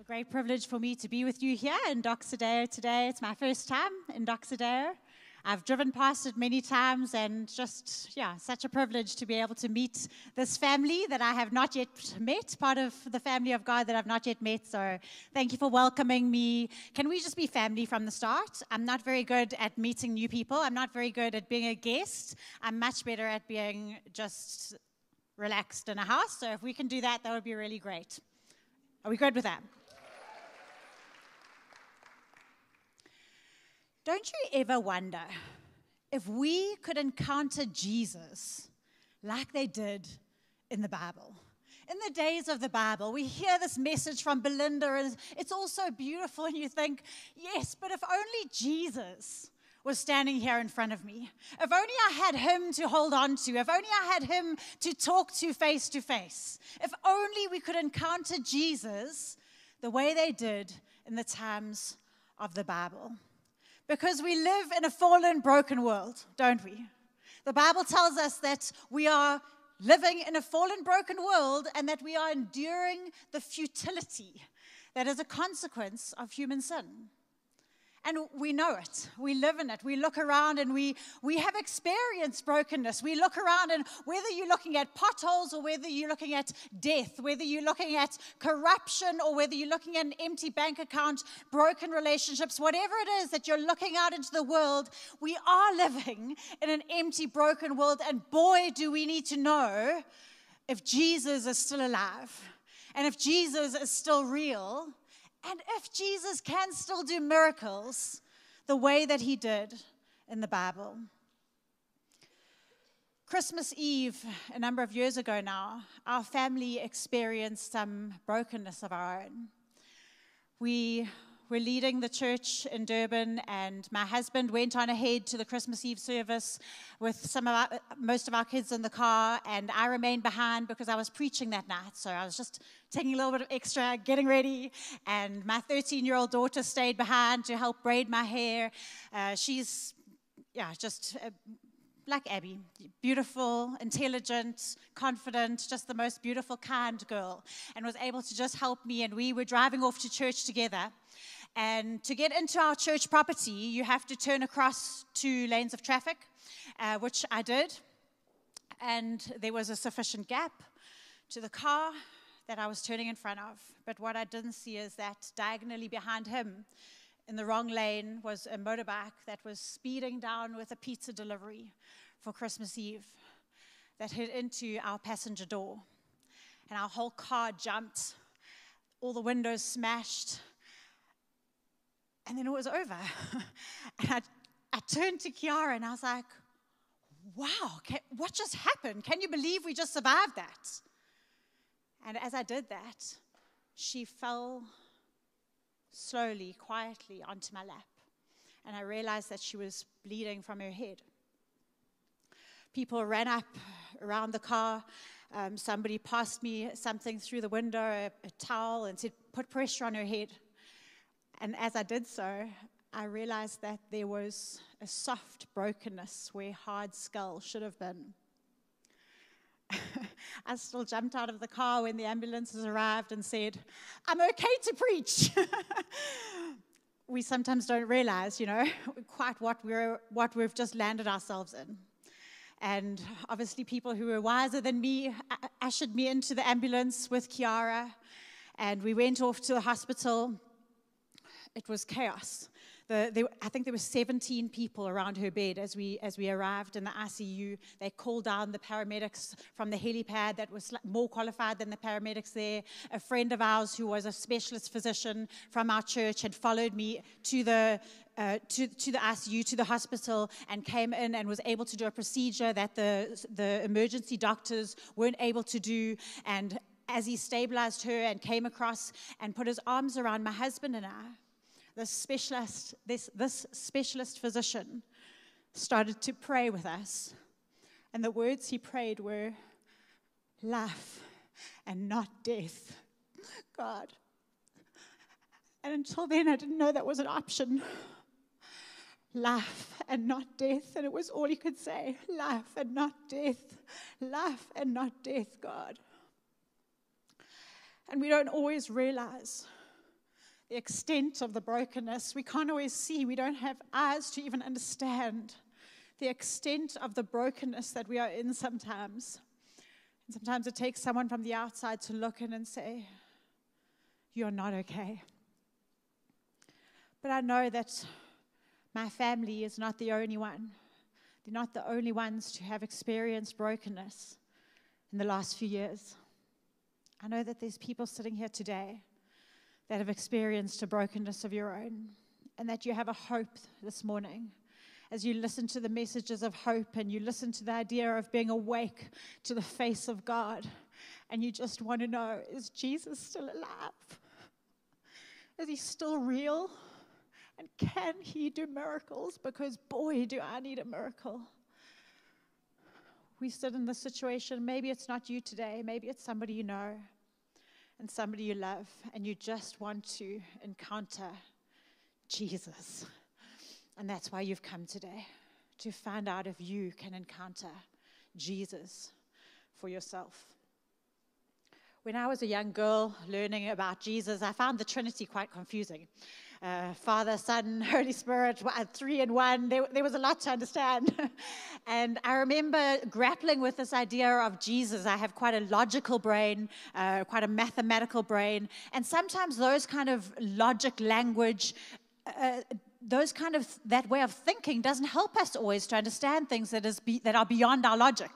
great privilege for me to be with you here in Doxa today. It's my first time in Doxa. I've driven past it many times and just, such a privilege to be able to meet this family that I have not yet met, part of the family of God that I've not yet met. So thank you for welcoming me. Can we just be family from the start? I'm not very good at meeting new people. I'm not very good at being a guest. I'm much better at being just relaxed in a house. So if we can do that, that would be really great. Are we good with that? Don't you ever wonder if we could encounter Jesus like they did in the Bible? In the days of the Bible, we hear this message from Belinda, and it's all so beautiful, and you think, yes, but if only Jesus was standing here in front of me, if only I had him to hold on to, if only I had him to talk to face, if only we could encounter Jesus the way they did in the times of the Bible. Because we live in a fallen, broken world, don't we? The Bible tells us that we are living in a fallen, broken world and that we are enduring the futility that is a consequence of human sin. And we know it. We live in it. We look around and we have experienced brokenness. We look around, and whether you're looking at potholes or whether you're looking at death, whether you're looking at corruption or whether you're looking at an empty bank account, broken relationships, whatever it is that you're looking out into the world, we are living in an empty, broken world. And boy, do we need to know if Jesus is still alive and if Jesus is still real. And if Jesus can still do miracles the way that he did in the Bible. Christmas Eve, a number of years ago now, our family experienced some brokenness of our own. We were leading the church in Durban, and my husband went on ahead to the Christmas Eve service with most of our kids in the car, and I remained behind because I was preaching that night. So I was just taking a little bit of extra, getting ready, and my 13-year-old daughter stayed behind to help braid my hair. She's, just like Abby, beautiful, intelligent, confident, just the most beautiful, kind girl, and was able to just help me, and we were driving off to church together. And to get into our church property, you have to turn across 2 lanes of traffic, which I did. And there was a sufficient gap to the car that I was turning in front of. But what I didn't see is that diagonally behind him, in the wrong lane, was a motorbike that was speeding down with a pizza delivery for Christmas Eve that hit into our passenger door. And our whole car jumped, all the windows smashed. And then it was over. And I turned to Kiara and I was like, wow, what just happened? Can you believe we just survived that? And as I did that, she fell slowly, quietly onto my lap. And I realized that she was bleeding from her head. People ran up around the car. Somebody passed me something through the window, a towel, and said, put pressure on her head. And as I did so, I realized that there was a soft brokenness where hard skull should have been. I still jumped out of the car when the ambulances arrived and said, I'm okay to preach. We sometimes don't realize, quite what we've just landed ourselves in. And obviously people who were wiser than me ushered me into the ambulance with Kiara, and we went off to the hospital. It was chaos. I think there were 17 people around her bed as we arrived in the ICU. They called down the paramedics from the helipad that was more qualified than the paramedics there. A friend of ours who was a specialist physician from our church had followed me to the ICU, to the hospital, and came in and was able to do a procedure that the emergency doctors weren't able to do. And as he stabilized her and came across and put his arms around my husband and I, this specialist physician started to pray with us. And the words he prayed were, life and not death, God. And until then, I didn't know that was an option. Life and not death. And it was all he could say, life and not death, life and not death, God. And we don't always realize the extent of the brokenness. We can't always see. We don't have eyes to even understand the extent of the brokenness that we are in sometimes. And sometimes it takes someone from the outside to look in and say, "You're not okay." But I know that my family is not the only one. They're not the only ones to have experienced brokenness in the last few years. I know that there's people sitting here today that have experienced a brokenness of your own, and that you have a hope this morning as you listen to the messages of hope and you listen to the idea of being awake to the face of God, and you just want to know, is Jesus still alive? Is he still real? And can he do miracles? Because boy, do I need a miracle. We sit in this situation. Maybe it's not you today. Maybe it's somebody you know and somebody you love, and you just want to encounter Jesus. And that's why you've come today, to find out if you can encounter Jesus for yourself. When I was a young girl learning about Jesus, I found the Trinity quite confusing. Father, Son, Holy Spirit, 3 in 1. There was a lot to understand. And I remember grappling with this idea of Jesus. I have quite a logical brain, quite a mathematical brain. And sometimes those kind of logic language, that way of thinking doesn't help us always to understand things that are beyond our logic.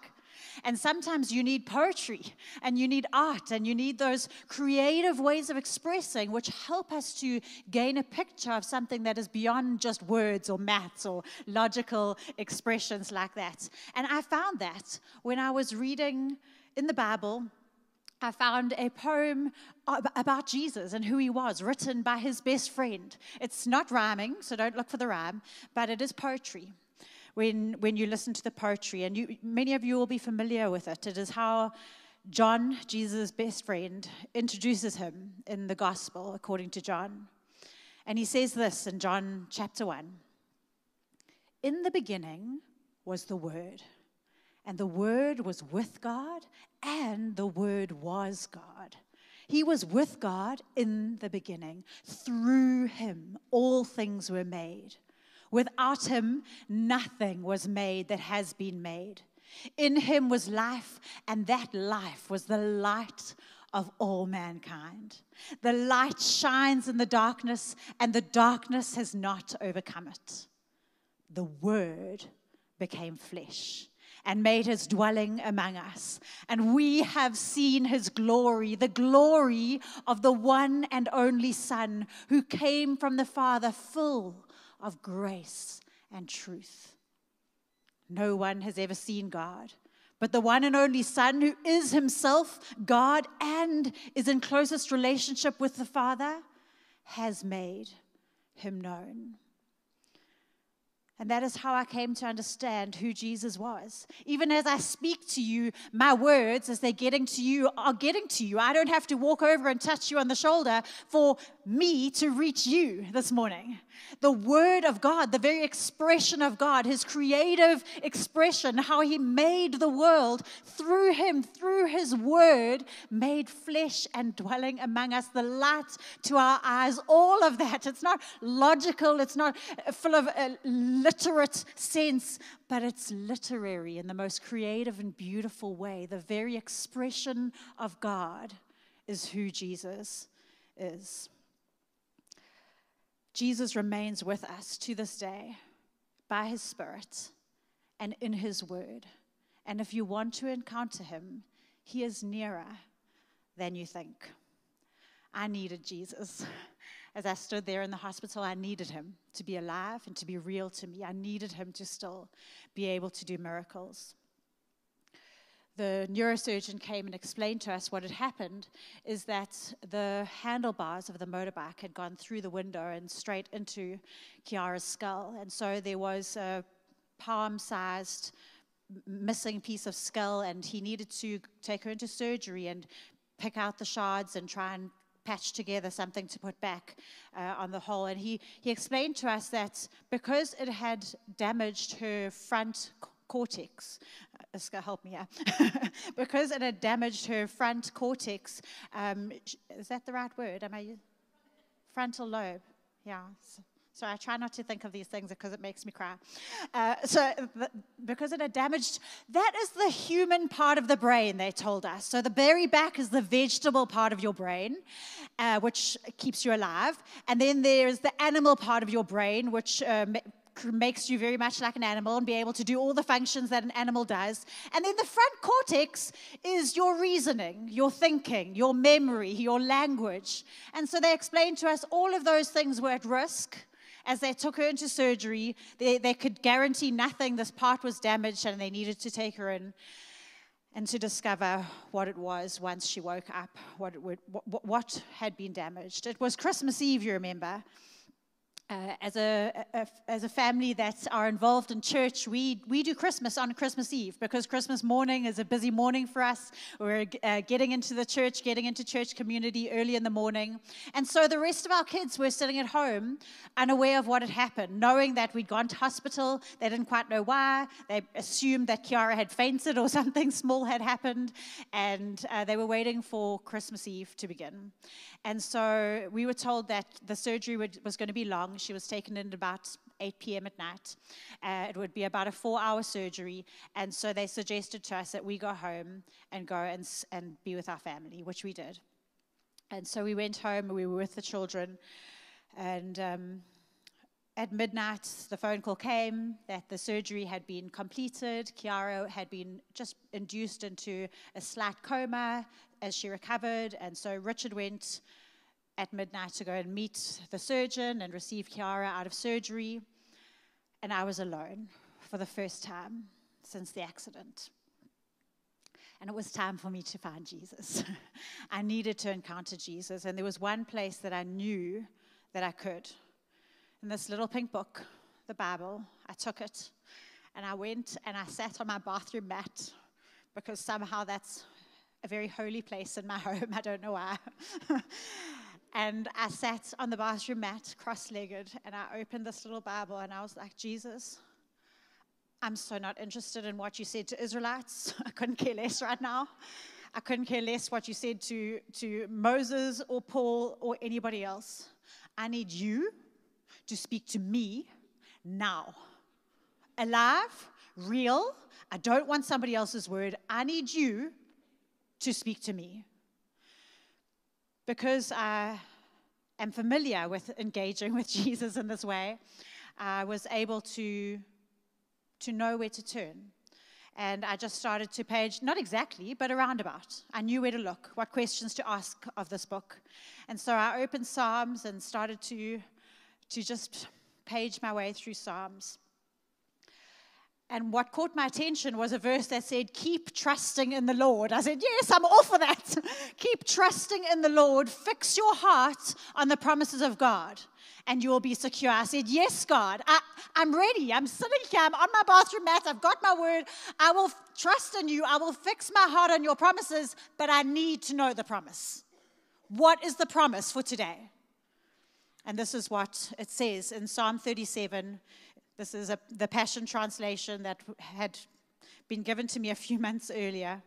And sometimes you need poetry, and you need art, and you need those creative ways of expressing which help us to gain a picture of something that is beyond just words or maths or logical expressions like that. And I found that when I was reading in the Bible, I found a poem about Jesus and who he was, written by his best friend. It's not rhyming, so don't look for the rhyme, but it is poetry. When you listen to the poetry, and many of you will be familiar with it. It is how John, Jesus' best friend, introduces him in the gospel according to John. And he says this in John chapter 1. "In the beginning was the Word, and the Word was with God, and the Word was God. He was with God in the beginning. Through him all things were made. Without him, nothing was made that has been made. In him was life, and that life was the light of all mankind. The light shines in the darkness, and the darkness has not overcome it. The Word became flesh and made his dwelling among us. And we have seen his glory, the glory of the one and only Son who came from the Father, full of grace and truth. No one has ever seen God, but the one and only Son, who is himself God and is in closest relationship with the Father, has made him known." And that is how I came to understand who Jesus was. Even as I speak to you, my words, as they're getting to you, are getting to you. I don't have to walk over and touch you on the shoulder for me to reach you this morning. The Word of God, the very expression of God, his creative expression, how he made the world through him, through his Word, made flesh and dwelling among us, the light to our eyes, all of that. It's not logical, it's not full of literate sense, but it's literary in the most creative and beautiful way. The very expression of God is who Jesus is. Jesus remains with us to this day by his Spirit and in his Word. And if you want to encounter him, he is nearer than you think. I needed Jesus. As I stood there in the hospital, I needed him to be alive and to be real to me. I needed him to still be able to do miracles. The neurosurgeon came and explained to us what had happened is that the handlebars of the motorbike had gone through the window and straight into Kiara's skull. And so there was a palm-sized missing piece of skull, and he needed to take her into surgery and pick out the shards and try and patch together something to put back on the hole. And he explained to us that because it had damaged her front cortex, Iska, help me here, because it had damaged her front cortex, is that the right word? Frontal lobe, yeah. So I try not to think of these things because it makes me cry. Because it had damaged, that is the human part of the brain, they told us. So the very back is the vegetable part of your brain, which keeps you alive. And then there's the animal part of your brain, which makes you very much like an animal and be able to do all the functions that an animal does. And then the front cortex is your reasoning, your thinking, your memory, your language. And so they explained to us all of those things were at risk. As they took her into surgery, they could guarantee nothing. This part was damaged, and they needed to take her in and to discover what it was once she woke up, what had been damaged. It was Christmas Eve, you remember. As a family that are involved in church, we do Christmas on Christmas Eve because Christmas morning is a busy morning for us. We're getting into church community early in the morning. And so the rest of our kids were sitting at home unaware of what had happened, knowing that we'd gone to hospital. They didn't quite know why. They assumed that Kiara had fainted or something small had happened. And they were waiting for Christmas Eve to begin. And so we were told that the surgery was going to be long. She was taken in at about 8 p.m. at night. It would be about a 4-hour surgery. And so they suggested to us that we go home and go and be with our family, which we did. And so we went home, we were with the children. And at midnight, the phone call came that the surgery had been completed. Kiara had been just induced into a slight coma as she recovered. And so Richard went at midnight to go and meet the surgeon and receive Kiara out of surgery. And I was alone for the first time since the accident. And it was time for me to find Jesus. I needed to encounter Jesus. And there was one place that I knew that I could. In this little pink book, the Bible, I took it. And I went and I sat on my bathroom mat because somehow that's a very holy place in my home. I don't know why. And I sat on the bathroom mat, cross-legged, and I opened this little Bible, and I was like, Jesus, I'm so not interested in what you said to Israelites. I couldn't care less right now. I couldn't care less what you said to Moses or Paul or anybody else. I need you to speak to me now. Alive, real. I don't want somebody else's word. I need you to speak to me. Because I am familiar with engaging with Jesus in this way, I was able to know where to turn. And I just started to page, not exactly, but a roundabout. I knew where to look, what questions to ask of this book. And so I opened Psalms and started to just page my way through Psalms. And what caught my attention was a verse that said, keep trusting in the Lord. I said, yes, I'm all for that. Keep trusting in the Lord. Fix your heart on the promises of God, and you will be secure. I said, yes, God, I'm ready. I'm sitting here. I'm on my bathroom mat. I've got my word. I will trust in you. I will fix my heart on your promises, but I need to know the promise. What is the promise for today? And this is what it says in Psalm 37. This is the Passion Translation that had been given to me a few months earlier.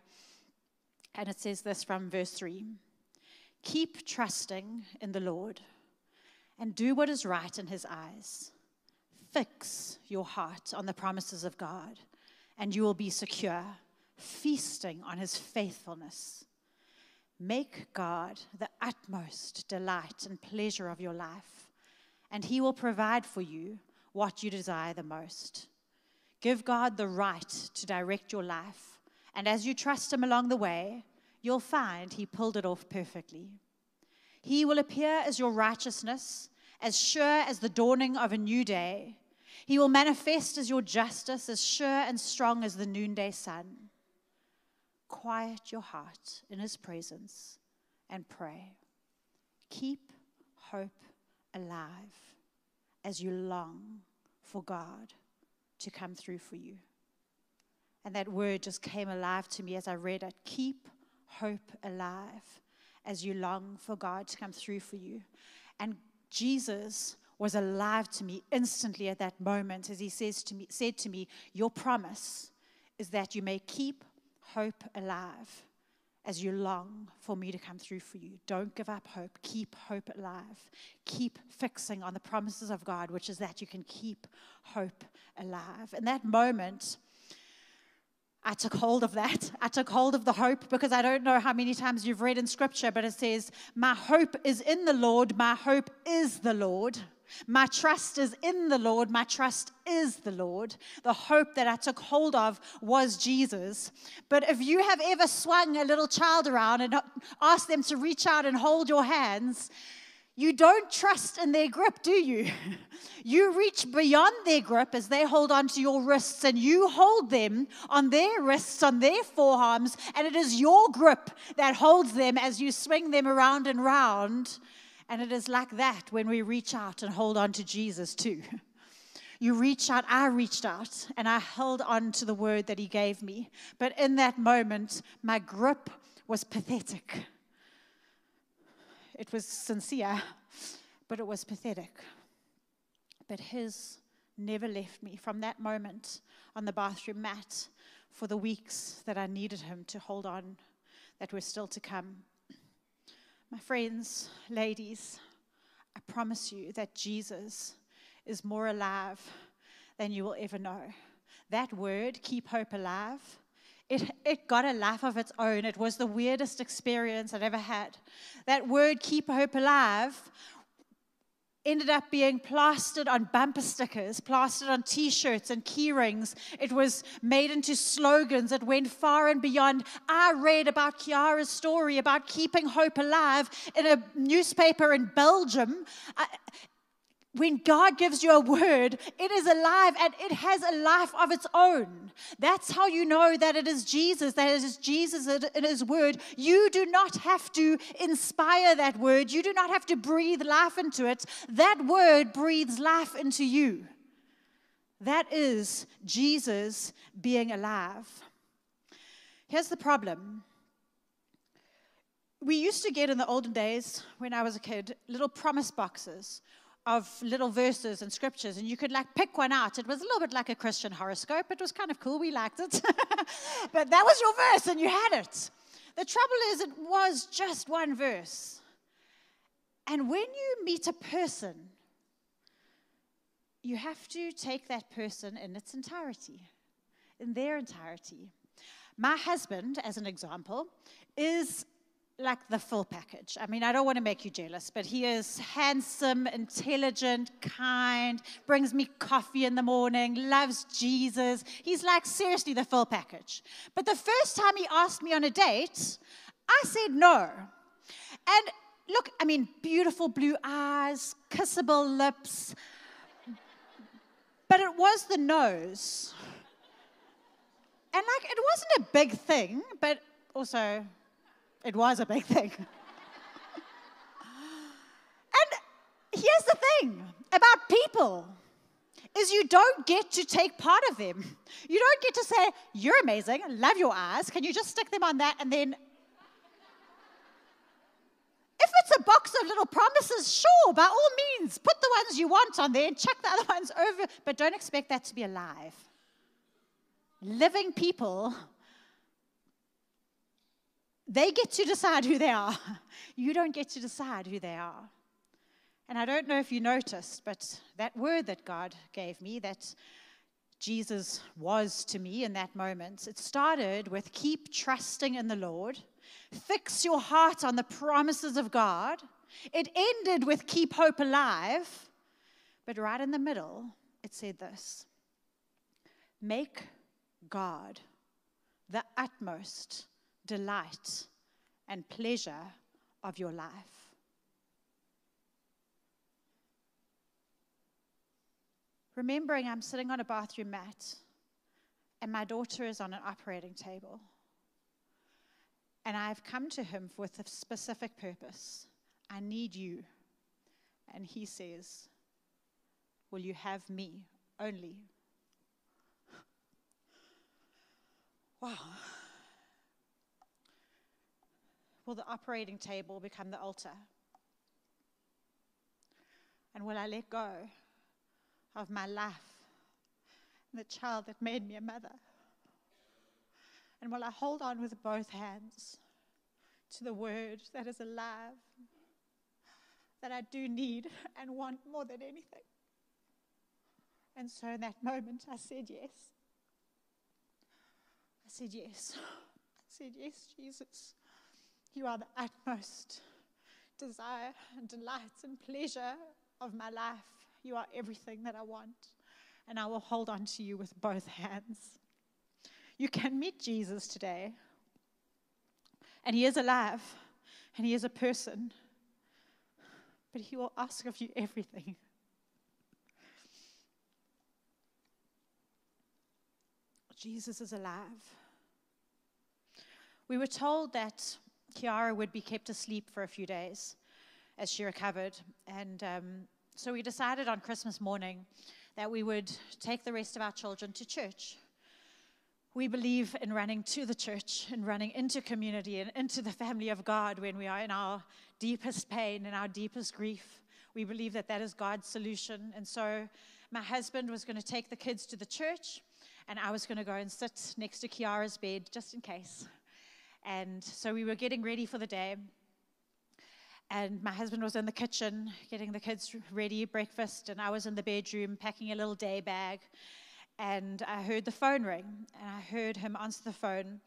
And it says this from verse 3. Keep trusting in the Lord and do what is right in his eyes. Fix your heart on the promises of God, and you will be secure, feasting on his faithfulness. Make God the utmost delight and pleasure of your life, and he will provide for you what you desire the most. Give God the right to direct your life, and as you trust him along the way, you'll find he pulled it off perfectly. He will appear as your righteousness, as sure as the dawning of a new day. He will manifest as your justice, as sure and strong as the noonday sun. Quiet your heart in his presence and pray. Keep hope alive as you long for God to come through for you. And that word just came alive to me as I read it. Keep hope alive as you long for God to come through for you. And Jesus was alive to me instantly at that moment as he said to me, your promise is that you may keep hope alive as you long for me to come through for you. Don't give up hope. Keep hope alive. Keep fixing on the promises of God, which is that you can keep hope alive. In that moment, I took hold of that. I took hold of the hope, because I don't know how many times you've read in Scripture, but it says, my hope is in the Lord, my hope is the Lord. My trust is in the Lord, my trust is the Lord. The hope that I took hold of was Jesus. But if you have ever swung a little child around and asked them to reach out and hold your hands, you don't trust in their grip, do you? You reach beyond their grip as they hold onto your wrists, and you hold them on their wrists, on their forearms, and it is your grip that holds them as you swing them around and round. And it is like that when we reach out and hold on to Jesus too. You reach out, I reached out, and I held on to the word that he gave me. But in that moment, my grip was pathetic. It was sincere, but it was pathetic. But his never left me from that moment on the bathroom mat for the weeks that I needed him to hold on, that were still to come. My friends, ladies, I promise you that Jesus is more alive than you will ever know. That word, keep hope alive, it got a life of its own. It was the weirdest experience I'd ever had. That word, keep hope alive, ended up being plastered on bumper stickers, plastered on T-shirts and key rings. It was made into slogans. It went far and beyond. I read about Kiara's story about keeping hope alive in a newspaper in Belgium. When God gives you a word, it is alive and it has a life of its own. That's how you know that it is Jesus, that it is Jesus in his word. You do not have to inspire that word. You do not have to breathe life into it. That word breathes life into you. That is Jesus being alive. Here's the problem. We used to get in the olden days, when I was a kid, little promise boxes of little verses and scriptures, and you could pick one out. It was a little bit like a Christian horoscope. It was kind of cool. We liked it. But that was your verse, and you had it. The trouble is, it was just one verse. And when you meet a person, you have to take that person in its entirety, in their entirety. My husband, as an example, is like the full package. I mean, I don't want to make you jealous, but he is handsome, intelligent, kind, brings me coffee in the morning, loves Jesus. He's seriously the full package. But the first time he asked me on a date, I said no. And look, I mean, beautiful blue eyes, kissable lips, but it was the nose. And it wasn't a big thing, but also it was a big thing. And here's the thing about people, is you don't get to take part of them. You don't get to say, you're amazing, love your eyes, can you just stick them on that, and then if it's a box of little promises, sure, by all means, put the ones you want on there and chuck the other ones over, but don't expect that to be alive. Living people, they get to decide who they are. You don't get to decide who they are. And I don't know if you noticed, but that word that God gave me, that Jesus was to me in that moment, it started with keep trusting in the Lord. Fix your heart on the promises of God. It ended with keep hope alive. But right in the middle, it said this: make God the utmost delight and pleasure of your life. Remembering I'm sitting on a bathroom mat and my daughter is on an operating table. And I've come to him with a specific purpose. I need you. And he says, will you have me only? Wow. Will the operating table become the altar? And will I let go of my life and the child that made me a mother? And will I hold on with both hands to the word that is alive, that I do need and want more than anything. And so in that moment, I said yes. I said yes. I said, yes, Jesus, you are the utmost desire and delight and pleasure of my life. You are everything that I want, and I will hold on to you with both hands. You can meet Jesus today, and he is alive, and he is a person, but he will ask of you everything. Jesus is alive. We were told that Kiara would be kept asleep for a few days as she recovered, and so we decided on Christmas morning that we would take the rest of our children to church. We believe in running to the church and running into community and into the family of God when we are in our deepest pain and our deepest grief. We believe that that is God's solution. And so my husband was going to take the kids to the church, and I was going to go and sit next to Kiara's bed just in case. And so we were getting ready for the day. And my husband was in the kitchen getting the kids ready, breakfast, and I was in the bedroom packing a little day bag. And I heard the phone ring, and I heard him answer the phone.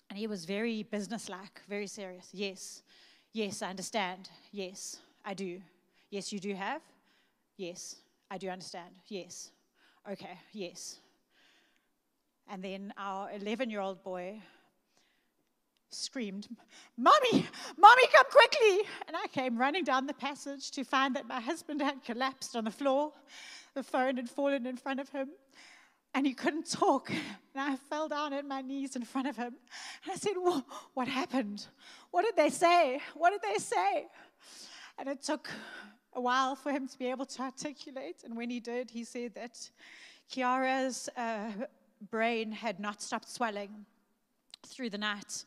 And he was very businesslike, very serious. Yes, I understand. Yes, I do. Yes, you do have? Yes, I do understand. Yes. Okay, yes. And then our 11-year-old boy screamed, Mommy, come quickly. And I came running down the passage to find that my husband had collapsed on the floor. The phone had fallen in front of him, and he couldn't talk. And I fell down at my knees in front of him. And I said, what happened? What did they say? What did they say? And it took a while for him to be able to articulate. And when he did, he said that Kiara's brain had not stopped swelling through the night.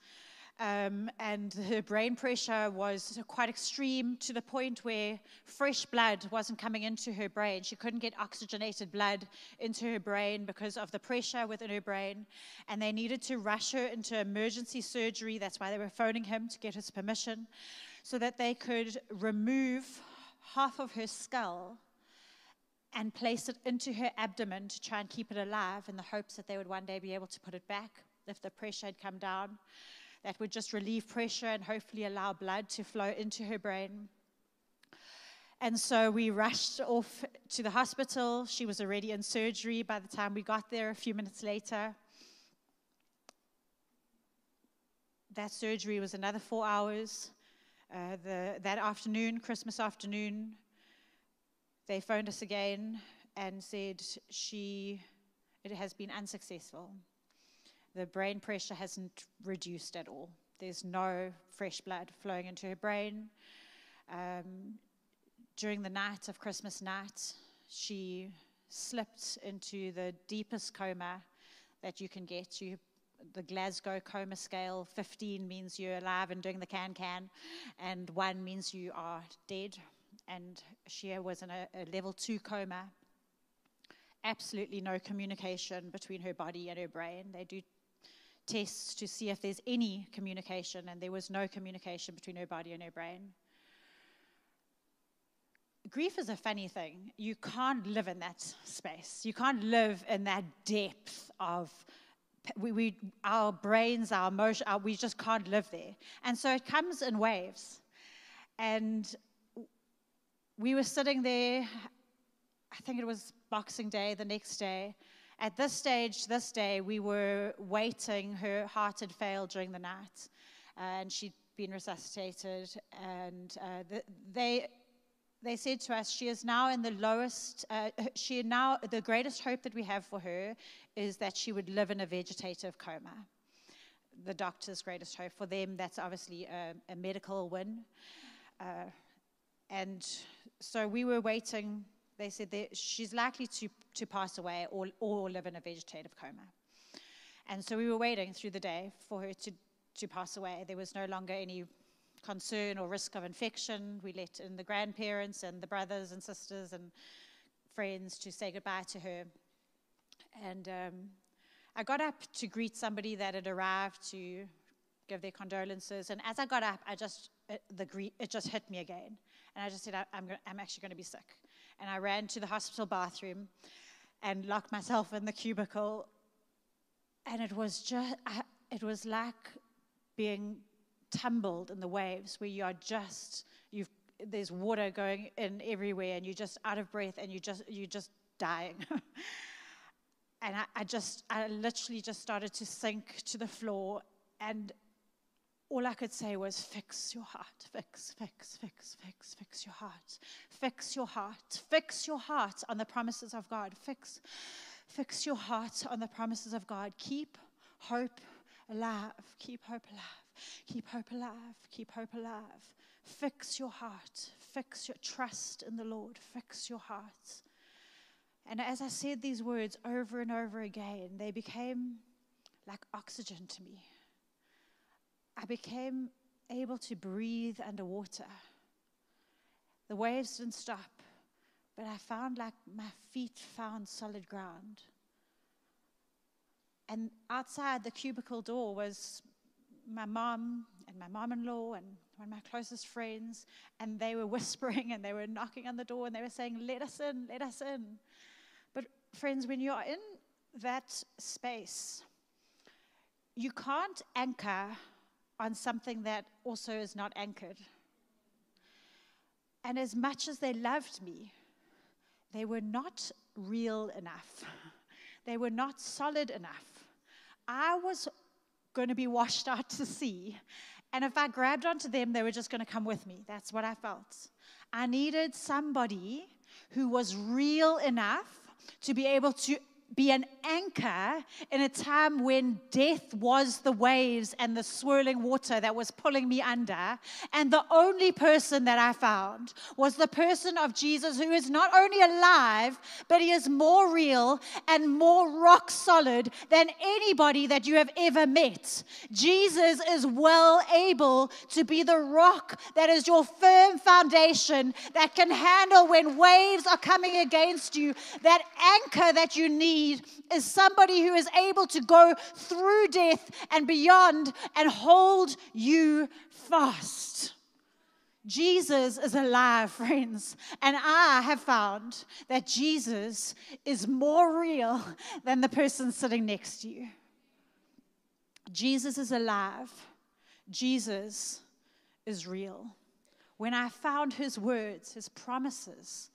And her brain pressure was quite extreme to the point where fresh blood wasn't coming into her brain. She couldn't get oxygenated blood into her brain because of the pressure within her brain. And they needed to rush her into emergency surgery. That's why they were phoning him to get his permission, so that they could remove half of her skull and place it into her abdomen to try and keep it alive in the hopes that they would one day be able to put it back if the pressure had come down. That would just relieve pressure and hopefully allow blood to flow into her brain. And so we rushed off to the hospital. She was already in surgery by the time we got there a few minutes later. That surgery was another 4 hours. That afternoon, Christmas afternoon, they phoned us again and said it has been unsuccessful. The brain pressure hasn't reduced at all. There's no fresh blood flowing into her brain. During the night of Christmas night, she slipped into the deepest coma that you can get. The Glasgow coma scale, 15 means you're alive and doing the can, and 1 means you are dead. And she was in a level 2 coma. Absolutely no communication between her body and her brain. They do tests to see if there's any communication, and there was no communication between her body and her brain. Grief is a funny thing. You can't live in that space. You can't live in that depth of our brains, our emotion. We just can't live there. And so it comes in waves. And we were sitting there, I think it was Boxing Day, the next day. At this day, we were waiting. Her heart had failed during the night, and she'd been resuscitated. And they said to us, she is now in the lowest. The greatest hope that we have for her is that she would live in a vegetative coma. The doctor's greatest hope for them. That's obviously a medical win. And so we were waiting. They said that she's likely to pass away or live in a vegetative coma. And so we were waiting through the day for her to pass away. There was no longer any concern or risk of infection. We let in the grandparents and the brothers and sisters and friends to say goodbye to her. And I got up to greet somebody that had arrived to give their condolences. And as I got up, it just hit me again. And I just said, I'm actually going to be sick. And I ran to the hospital bathroom and locked myself in the cubicle. And it was like being tumbled in the waves, where there's water going in everywhere, and you're just out of breath, and you're just dying. And I literally just started to sink to the floor, and all I could say was, fix your heart, fix your heart, fix your heart, fix your heart on the promises of God, fix your heart on the promises of God. Keep hope alive, keep hope alive, keep hope alive, keep hope alive. Fix your heart, fix your trust in the Lord, fix your heart. And as I said these words over and over again, they became like oxygen to me. I became able to breathe underwater. The waves didn't stop, but I found like my feet found solid ground. And outside the cubicle door was my mom and my mom-in-law and one of my closest friends, and they were whispering and they were knocking on the door and they were saying, let us in, let us in. But friends, when you're in that space, you can't anchor on something that also is not anchored. And as much as they loved me, they were not real enough. They were not solid enough. I was going to be washed out to sea. And if I grabbed onto them, they were just going to come with me. That's what I felt. I needed somebody who was real enough to be able to be an anchor in a time when death was the waves and the swirling water that was pulling me under. And the only person that I found was the person of Jesus, who is not only alive, but he is more real and more rock solid than anybody that you have ever met. Jesus is well able to be the rock that is your firm foundation, that can handle when waves are coming against you. That anchor that you need is somebody who is able to go through death and beyond and hold you fast. Jesus is alive, friends, and I have found that Jesus is more real than the person sitting next to you. Jesus is alive. Jesus is real. When I found his words, his promises,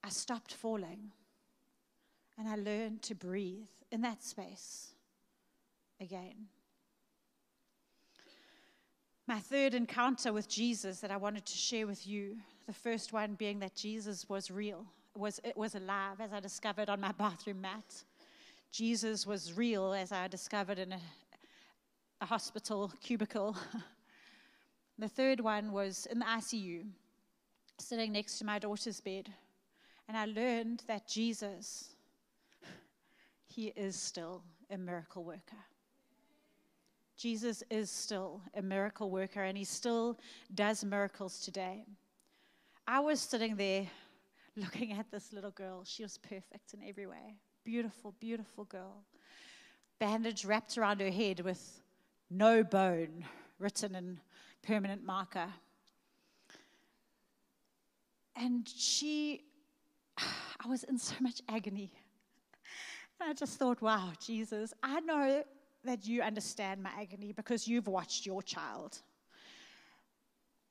I stopped falling. And I learned to breathe in that space again. My third encounter with Jesus that I wanted to share with you, the first one being that Jesus was real, it was alive, as I discovered on my bathroom mat. Jesus was real, as I discovered in a hospital cubicle. The third one was in the ICU, sitting next to my daughter's bed. And I learned that Jesus, he is still a miracle worker. Jesus is still a miracle worker, and he still does miracles today. I was sitting there looking at this little girl. She was perfect in every way. Beautiful, beautiful girl. Bandage wrapped around her head with no bone written in permanent marker. And I was in so much agony. I just thought, wow, Jesus, I know that you understand my agony because you've watched your child.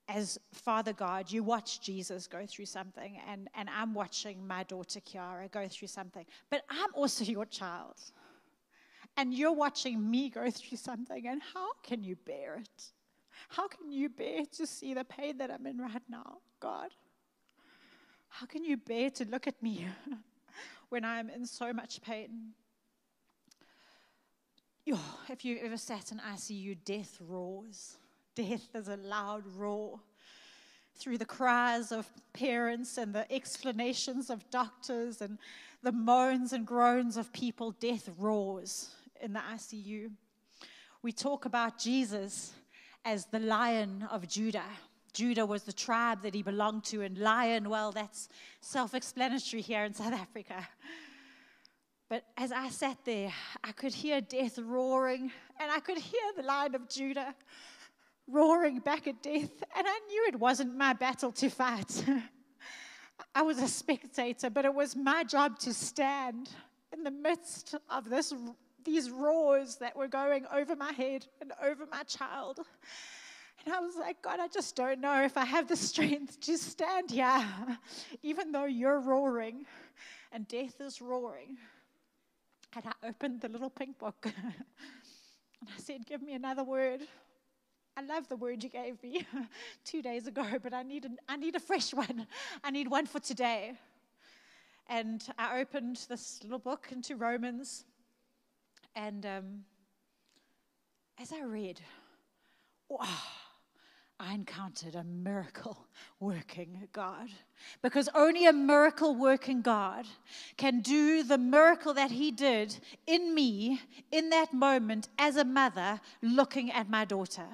As Father God, you watched Jesus go through something, and I'm watching my daughter Kiara go through something. But I'm also your child. And you're watching me go through something, and how can you bear it? How can you bear to see the pain that I'm in right now, God? How can you bear to look at me when I'm in so much pain? If you've ever sat in ICU, death roars. Death is a loud roar. Through the cries of parents and the explanations of doctors and the moans and groans of people, death roars in the ICU. We talk about Jesus as the Lion of Judah. Judah was the tribe that he belonged to, and lion, well, that's self-explanatory here in South Africa. But as I sat there, I could hear death roaring, and I could hear the Lion of Judah roaring back at death, and I knew it wasn't my battle to fight. I was a spectator, but it was my job to stand in the midst of these roars that were going over my head and over my child. And I was like, God, I just don't know if I have the strength to stand here, even though you're roaring and death is roaring. And I opened the little pink book, and I said, give me another word. I love the word you gave me 2 days ago, but I need a fresh one. I need one for today. And I opened this little book into Romans, and as I read, wow, I encountered a miracle-working God. Because only a miracle-working God can do the miracle that he did in me in that moment as a mother looking at my daughter.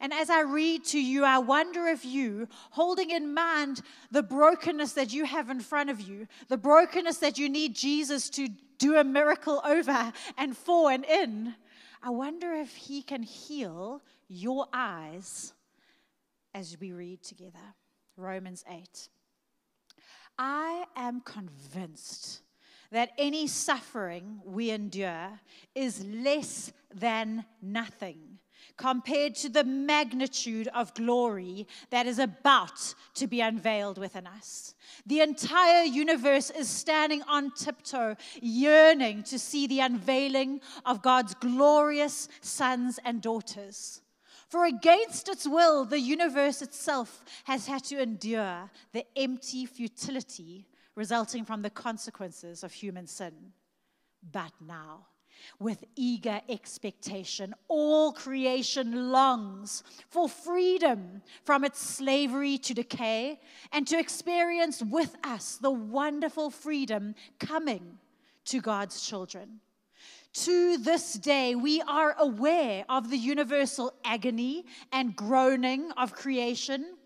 And as I read to you, I wonder if you, holding in mind the brokenness that you have in front of you, the brokenness that you need Jesus to do a miracle over and for and in, I wonder if he can heal your eyes as we read together. Romans 8. I am convinced that any suffering we endure is less than nothing compared to the magnitude of glory that is about to be unveiled within us. The entire universe is standing on tiptoe, yearning to see the unveiling of God's glorious sons and daughters. For against its will, the universe itself has had to endure the empty futility resulting from the consequences of human sin. But now, with eager expectation, all creation longs for freedom from its slavery to decay and to experience with us the wonderful freedom coming to God's children. To this day, we are aware of the universal agony and groaning of creation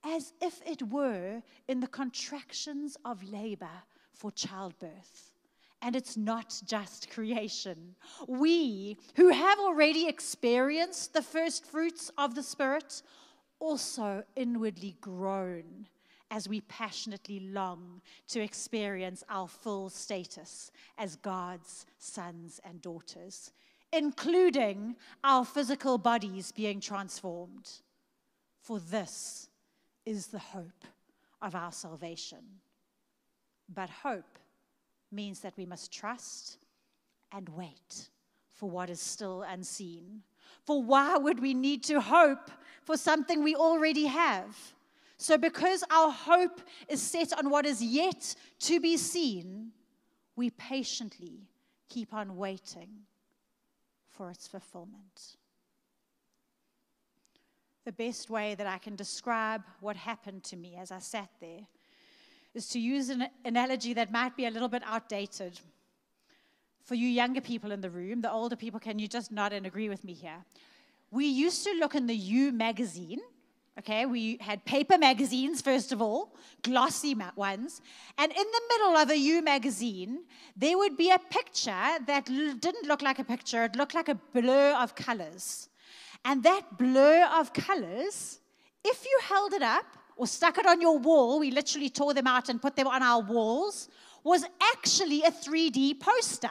as if it were in the contractions of labor for childbirth. And it's not just creation. We, who have already experienced the first fruits of the Spirit, also inwardly groan as we passionately long to experience our full status as God's sons and daughters, including our physical bodies being transformed. For this is the hope of our salvation. But hope means that we must trust and wait for what is still unseen. For why would we need to hope for something we already have? So because our hope is set on what is yet to be seen, we patiently keep on waiting for its fulfillment. The best way that I can describe what happened to me as I sat there is to use an analogy that might be a little bit outdated. For you younger people in the room, the older people, can you just nod and agree with me here? We used to look in the You magazine. Okay, we had paper magazines, first of all, glossy ones. And in the middle of a You magazine, there would be a picture that didn't look like a picture. It looked like a blur of colors. And that blur of colors, if you held it up or stuck it on your wall, we literally tore them out and put them on our walls, was actually a 3D poster.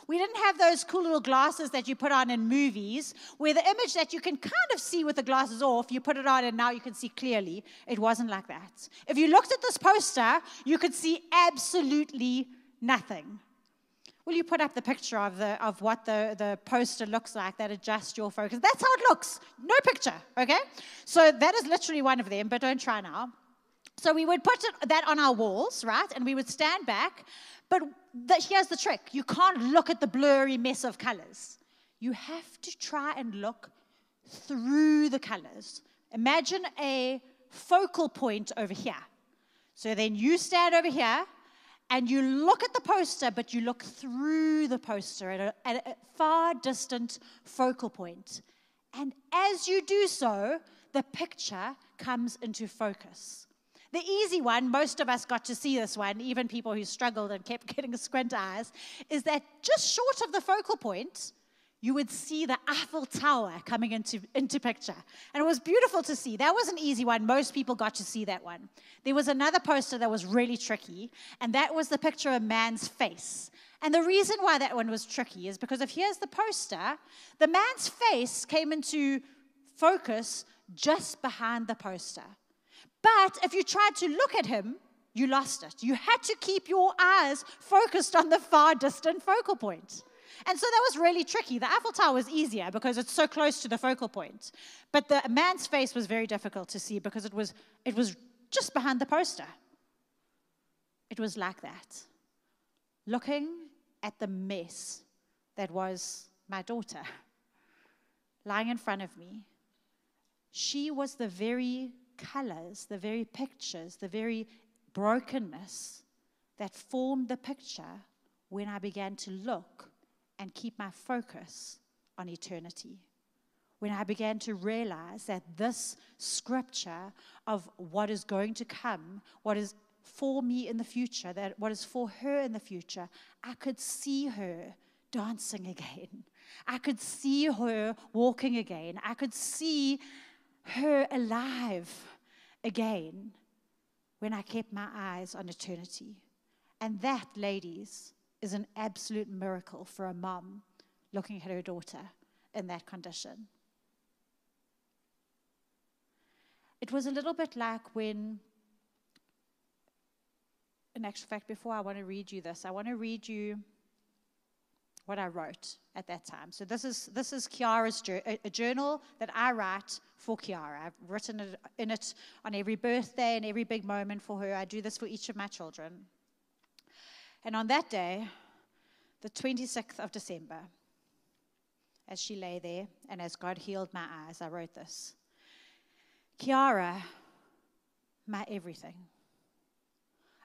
We didn't have those cool little glasses that you put on in movies where the image that you can kind of see with the glasses off, you put it on and now you can see clearly. It wasn't like that. If you looked at this poster, you could see absolutely nothing. Will you put up the picture of what the poster looks like that adjusts your focus? That's how it looks. No picture, okay? So that is literally one of them, but don't try now. So we would put that on our walls, right? And we would stand back. But here's the trick. You can't look at the blurry mess of colors. You have to try and look through the colors. Imagine a focal point over here. So then you stand over here and you look at the poster, but you look through the poster at a far distant focal point. And as you do so, the picture comes into focus. The easy one, most of us got to see this one, even people who struggled and kept getting squint eyes, is that just short of the focal point, you would see the Eiffel Tower coming into picture. And it was beautiful to see. That was an easy one. Most people got to see that one. There was another poster that was really tricky, and that was the picture of a man's face. And the reason why that one was tricky is because if here's the poster, the man's face came into focus just behind the poster. But if you tried to look at him, you lost it. You had to keep your eyes focused on the far distant focal point. And so that was really tricky. The Eiffel Tower was easier because it's so close to the focal point. But the man's face was very difficult to see because it was just behind the poster. It was like that. Looking at the mess that was my daughter lying in front of me. She was the very colors, the very pictures, the very brokenness that formed the picture when I began to look and keep my focus on eternity. When I began to realize that this scripture of what is going to come, what is for me in the future, that what is for her in the future, I could see her dancing again. I could see her walking again. I could see her alive again when I kept my eyes on eternity. And that, ladies, is an absolute miracle for a mom looking at her daughter in that condition. It was a little bit like when, in actual fact, before I want to read you this, I want to read you what I wrote at that time. So this is Kiara's a journal that I write for Kiara. I've written in it on every birthday and every big moment for her. I do this for each of my children. And on that day, the 26th of December, as she lay there and as God healed my eyes, I wrote this. Kiara, my everything,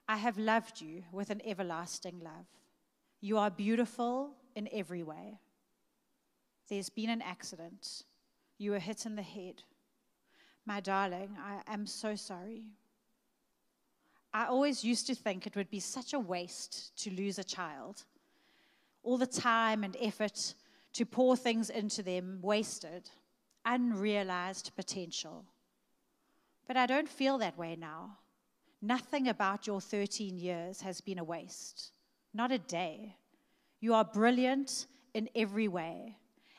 I have loved you with an everlasting love. You are beautiful in every way. There's been an accident. You were hit in the head. My darling, I am so sorry. I always used to think it would be such a waste to lose a child. All the time and effort to pour things into them wasted, unrealized potential. But I don't feel that way now. Nothing about your 13 years has been a waste. Not a day. You are brilliant in every way.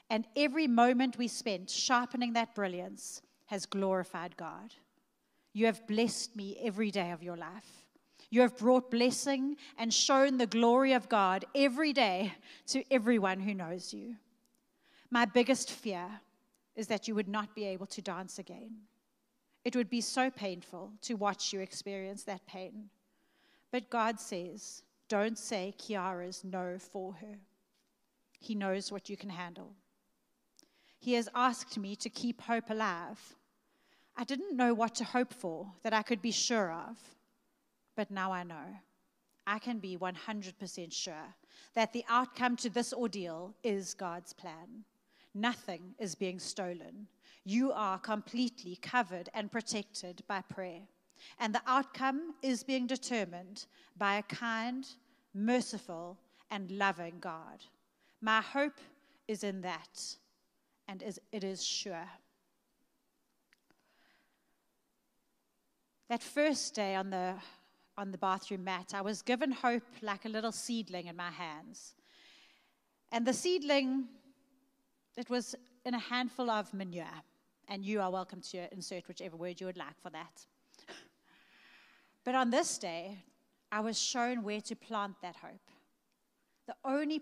And every moment we spent sharpening that brilliance has glorified God. You have blessed me every day of your life. You have brought blessing and shown the glory of God every day to everyone who knows you. My biggest fear is that you would not be able to dance again. It would be so painful to watch you experience that pain. But God says, don't say Kiara's no for her. He knows what you can handle. He has asked me to keep hope alive. I didn't know what to hope for that I could be sure of, but now I know. I can be 100% sure that the outcome to this ordeal is God's plan. Nothing is being stolen. You are completely covered and protected by prayer. And the outcome is being determined by a kind, merciful, and loving God. My hope is in that, and it is sure. That first day on the bathroom mat, I was given hope like a little seedling in my hands. And the seedling, it was in a handful of manure. And you are welcome to insert whichever word you would like for that. But on this day, I was shown where to plant that hope. The only